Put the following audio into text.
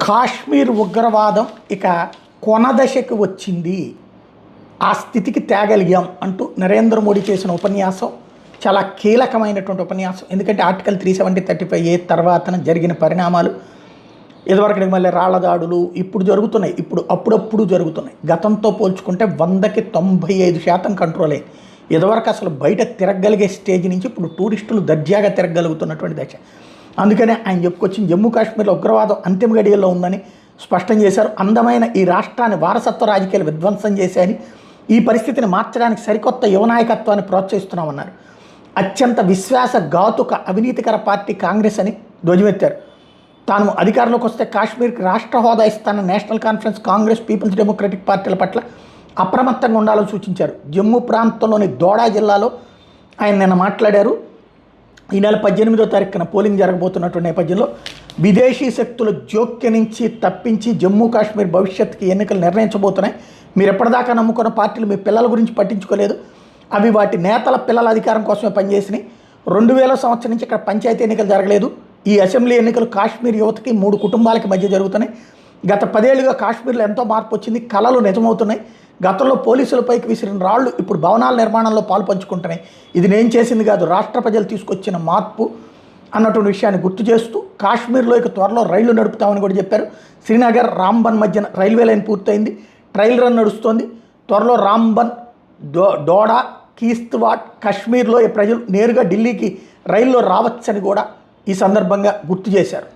కాశ్మీర్ ఉగ్రవాదం ఇక కొనదశకి వచ్చింది, ఆ స్థితికి తేగలిగాం అంటూ నరేంద్ర మోడీ చేసిన ఉపన్యాసం చాలా కీలకమైనటువంటి ఉపన్యాసం. ఎందుకంటే ఆర్టికల్ 370-35A తర్వాత జరిగిన పరిణామాలు, ఇదివరకు మళ్ళీ రాళ్ల దాడులు ఇప్పుడు జరుగుతున్నాయి, అప్పుడప్పుడు జరుగుతున్నాయి. గతంతో పోల్చుకుంటే 100కి 95% కంట్రోల్ అయ్యింది. ఇదివరకు అసలు బయట తిరగలిగే స్టేజ్ నుంచి ఇప్పుడు టూరిస్టులు దర్జాగా తిరగలుగుతున్నటువంటి దశ. అందుకనే ఆయన చెప్పుకొచ్చిన జమ్మూ కాశ్మీర్లో ఉగ్రవాదం అంతిమ గడియల్లో ఉందని స్పష్టం చేశారు. అందమైన ఈ రాష్ట్రాన్ని వారసత్వ రాజకీయాలు విధ్వంసం చేశాయని, ఈ పరిస్థితిని మార్చడానికి సరికొత్త యువనాయకత్వాన్ని ప్రోత్సహిస్తున్నామన్నారు. అత్యంత విశ్వాసఘాతుక అవినీతికర పార్టీ కాంగ్రెస్ అని ధ్వజమెత్తారు. తాను అధికారంలోకి వస్తే కాశ్మీర్కి రాష్ట్ర హోదా ఇస్తానన్న national conference, Congress, people's democratic పార్టీల పట్ల అప్రమత్తంగా ఉండాలని సూచించారు. జమ్మూ ప్రాంతంలోని దోడా జిల్లాలో ఆయన నిన్న మాట్లాడారు. ఈ నెల 18వ తారీఖున పోలింగ్ జరగబోతున్నటువంటి నేపథ్యంలో విదేశీ శక్తుల జోక్యం నుంచి తప్పించి జమ్మూ కాశ్మీర్ భవిష్యత్తుకి ఎన్నికలు నిర్ణయించబోతున్నాయి. మీరు ఎప్పటిదాకా నమ్ముకున్న పార్టీలు మీ పిల్లల గురించి పట్టించుకోలేదు, అవి వాటి నేతల పిల్లల అధికారం కోసమే పనిచేసినాయి. 2000 సంవత్సరం నుంచి ఇక్కడ పంచాయతీ ఎన్నికలు జరగలేదు. ఈ అసెంబ్లీ ఎన్నికలు కాశ్మీర్ యువతకి 3 కుటుంబాలకి మధ్య జరుగుతున్నాయి. గత 10 ఏళ్ళుగా కాశ్మీర్లో ఎంతో మార్పు వచ్చింది, కళలు నిజమవుతున్నాయి. గతంలో పోలీసులపైకి విసిరిన రాళ్లు ఇప్పుడు భవనాల నిర్మాణంలో పాలు పంచుకుంటున్నాయి. ఇది నేను చేసింది కాదు, రాష్ట్ర ప్రజలు తీసుకొచ్చిన మార్పు అన్నటువంటి విషయాన్ని గుర్తు చేస్తూ కాశ్మీర్లో ఇక త్వరలో రైళ్లు నడుపుతామని కూడా చెప్పారు. శ్రీనగర్ రాంబన్ మధ్యన రైల్వే లైన్ పూర్తయింది, ట్రయల్ రన్ నడుస్తోంది. త్వరలో రాంబన్, డోడా, కిష్త్వాడ్, కాశ్మీర్లో ప్రజలు నేరుగా ఢిల్లీకి రైల్లో రావచ్చని కూడా ఈ సందర్భంగా గుర్తు చేశారు.